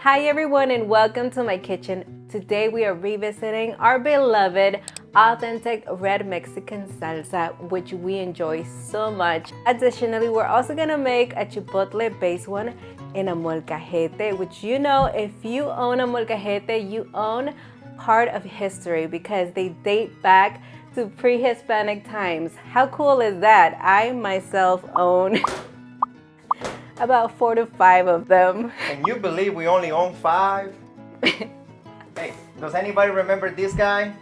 Hi everyone and welcome to my kitchen. Today we are revisiting our beloved authentic red Mexican salsa, which we enjoy so much. Additionally, we're also gonna make a chipotle based one in a molcajete, which if you own a molcajete, you own part of history because they date back to pre-Hispanic times. How cool is that? I myself own about 4 to 5 of them. And you believe we only own 5? Hey, does anybody remember this guy?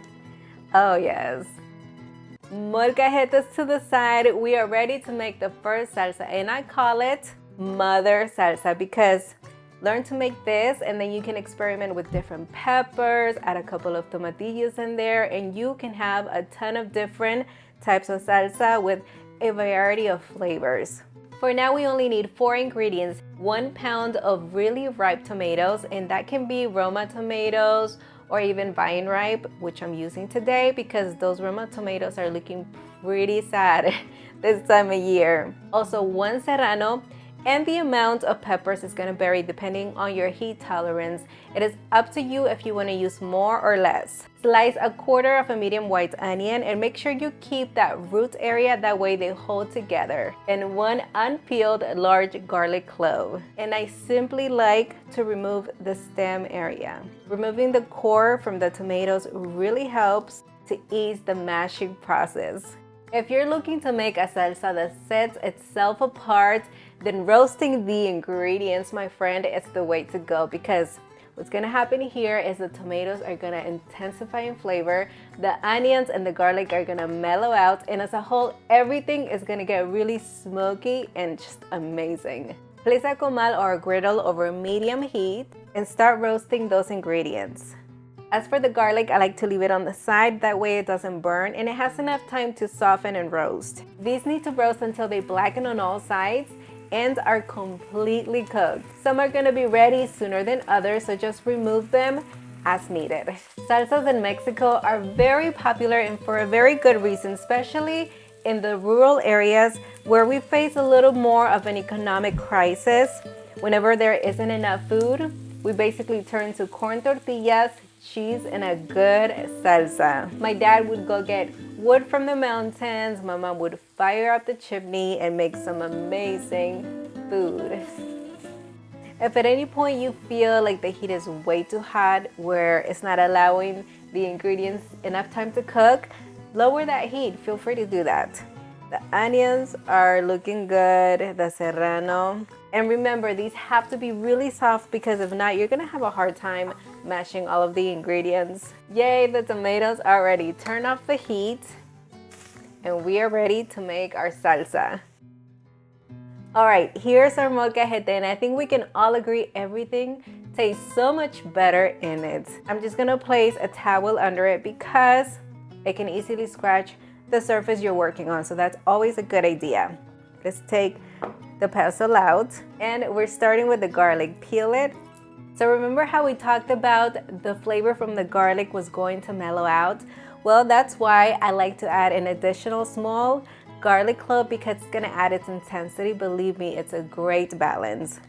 Oh yes. Molcajetes to the side, we are ready to make the first salsa, and I call it mother salsa because learn to make this and then you can experiment with different peppers, add a couple of tomatillos in there, and you can have a ton of different types of salsa with a variety of flavors. For now, we only need 4 ingredients. 1 pound of really ripe tomatoes, and that can be Roma tomatoes or even vine ripe, which I'm using today because those Roma tomatoes are looking pretty sad this time of year. Also 1 serrano, and the amount of peppers is gonna vary depending on your heat tolerance. It is up to you if you wanna use more or less. Slice 1/4 of a medium white onion and make sure you keep that root area, that way they hold together. And 1 unpeeled large garlic clove. And I simply like to remove the stem area. Removing the core from the tomatoes really helps to ease the mashing process. If you're looking to make a salsa that sets itself apart, then roasting the ingredients, my friend, is the way to go because what's gonna happen here is the tomatoes are gonna intensify in flavor, the onions and the garlic are gonna mellow out, and as a whole, everything is gonna get really smoky and just amazing. Place a comal or a griddle over medium heat and start roasting those ingredients. As for the garlic, I like to leave it on the side, that way it doesn't burn and it has enough time to soften and roast. These need to roast until they blacken on all sides and are completely cooked. Some are gonna be ready sooner than others, so just remove them as needed. Salsas in Mexico are very popular and for a very good reason, especially in the rural areas where we face a little more of an economic crisis. Whenever there isn't enough food, we basically turn to corn tortillas, cheese, and a good salsa. My dad would go get wood from the mountains, my mom would fire up the chimney and make some amazing food. If at any point you feel like the heat is way too hot, where it's not allowing the ingredients enough time to cook, lower that heat, feel free to do that. The onions are looking good, the serrano. And remember, these have to be really soft because if not, you're gonna have a hard time mashing all of the ingredients. Yay, the tomatoes are ready. Turn off the heat and we are ready to make our salsa. All right, here's our molcajete, and I think we can all agree everything tastes so much better in it. I'm just gonna place a towel under it because it can easily scratch the surface you're working on, so that's always a good idea. Let's take the pestle out, and we're starting with the garlic. Peel it. So remember how we talked about the flavor from the garlic was going to mellow out? Well, that's why I like to add an additional small garlic clove because it's gonna add its intensity. Believe me, it's a great balance.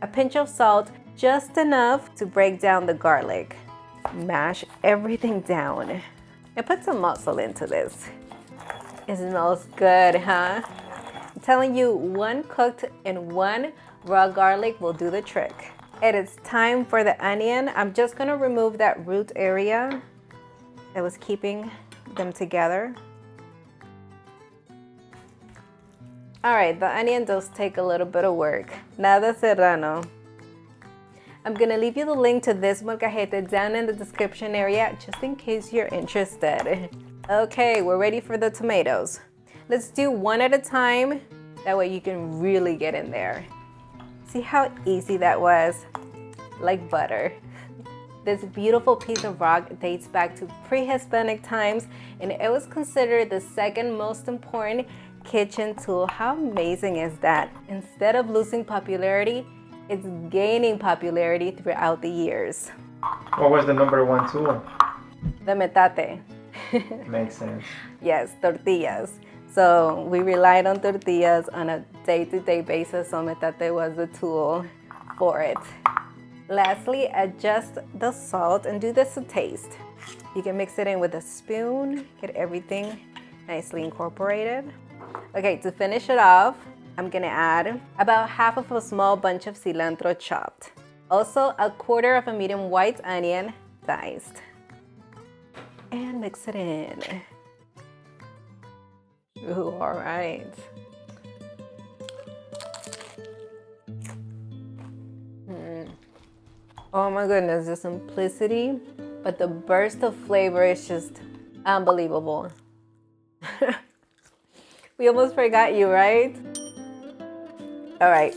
A pinch of salt, just enough to break down the garlic. Mash everything down and put some muscle into this. It smells good, huh? I'm telling you, 1 cooked and 1 raw garlic will do the trick. It is time for the onion. I'm just gonna remove that root area that was keeping them together. All right, the onion does take a little bit of work. Now the serrano. I'm gonna leave you the link to this molcajete down in the description area just in case you're interested. Okay, we're ready for the tomatoes. Let's do 1 at a time. That way you can really get in there. See how easy that was? Like butter. This beautiful piece of rock dates back to pre-Hispanic times, and it was considered the 2nd most important kitchen tool. How amazing is that? Instead of losing popularity, it's gaining popularity throughout the years. What was the number 1 tool? The metate. Makes sense. Yes, tortillas. So we relied on tortillas on a day-to-day basis, so metate was the tool for it. Lastly, adjust the salt and do this to taste. You can mix it in with a spoon, get everything nicely incorporated. Okay, to finish it off, I'm gonna add about half of a small bunch of cilantro chopped. Also, a quarter of a medium white onion diced. And mix it in. Ooh, all right. Oh my goodness, the simplicity, but the burst of flavor is just unbelievable. We almost forgot you, right? All right.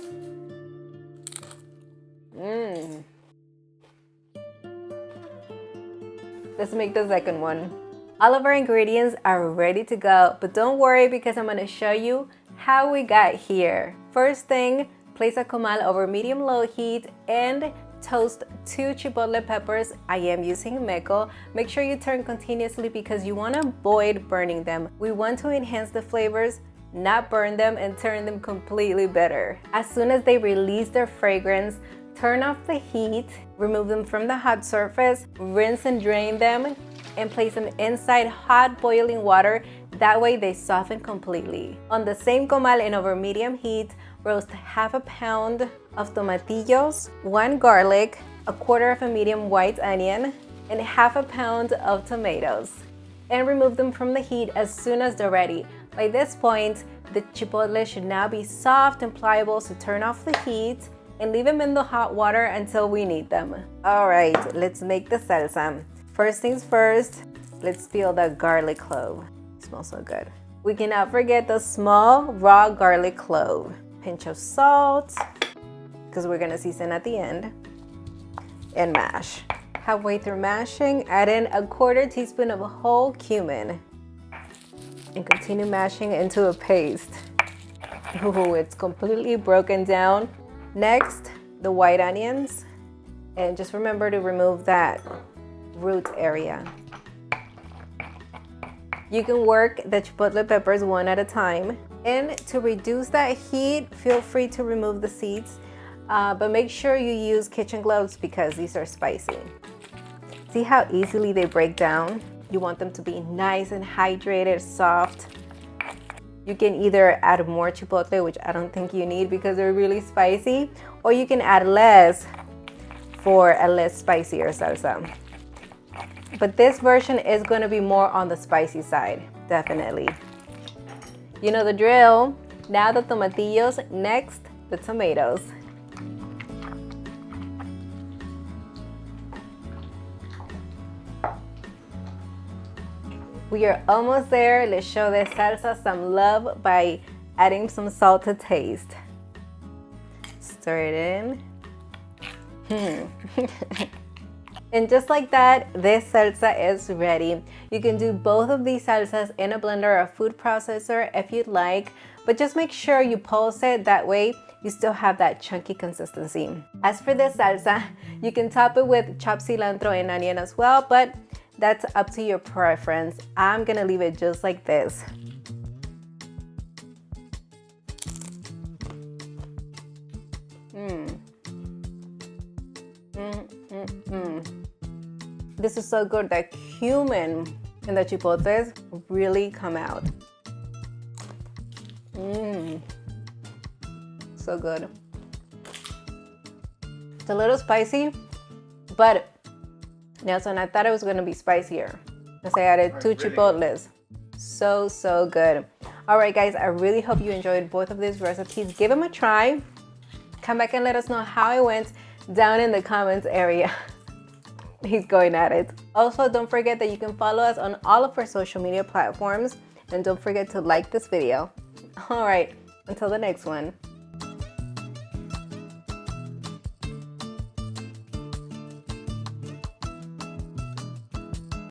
Let's make the second one. All of our ingredients are ready to go, but don't worry because I'm gonna show you how we got here. First thing, place a comal over medium-low heat and toast 2 chipotle peppers. I am using meco. Make sure you turn continuously because you want to avoid burning them. We want to enhance the flavors, not burn them, and turn them completely bitter. As soon as they release their fragrance, turn off the heat, remove them from the hot surface, rinse and drain them, and place them inside hot boiling water. That way they soften completely. On the same comal and over medium heat, roast half a pound of tomatillos, 1 garlic, a quarter of a medium white onion, and half a pound of tomatoes. And remove them from the heat as soon as they're ready. By this point, the chipotle should now be soft and pliable, so turn off the heat and leave them in the hot water until we need them. All right, let's make the salsa. First things first, let's peel the garlic clove. It smells so good. We cannot forget the small raw garlic clove. Pinch of salt, because we're gonna season at the end, and mash. Halfway through mashing, add in a quarter teaspoon of whole cumin and continue mashing into a paste. Ooh, it's completely broken down. Next, the white onions, and just remember to remove that root area. You can work the chipotle peppers one at a time. And to reduce that heat, feel free to remove the seeds, but make sure you use kitchen gloves because these are spicy. See how easily they break down? You want them to be nice and hydrated, soft. You can either add more chipotle, which I don't think you need because they're really spicy, or you can add less for a less spicier salsa. But this version is going to be more on the spicy side, definitely. You know the drill. Now the tomatillos, next the tomatoes. We are almost there. Let's show this salsa some love by adding some salt to taste. Stir it in. And just like that, this salsa is ready. You can do both of these salsas in a blender or a food processor if you'd like, but just make sure you pulse it, that way you still have that chunky consistency. As for this salsa, you can top it with chopped cilantro and onion as well, but that's up to your preference. I'm gonna leave it just like this. This is so good. The cumin and the chipotles really come out. So good. It's a little spicy, but Nelson, I thought it was gonna be spicier. Because I added 2 chipotles. So good. All right, guys, I really hope you enjoyed both of these recipes. Give them a try. Come back and let us know how it went down in the comments area. He's going at it. Also, don't forget that you can follow us on all of our social media platforms. And don't forget to like this video. All right, until the next one.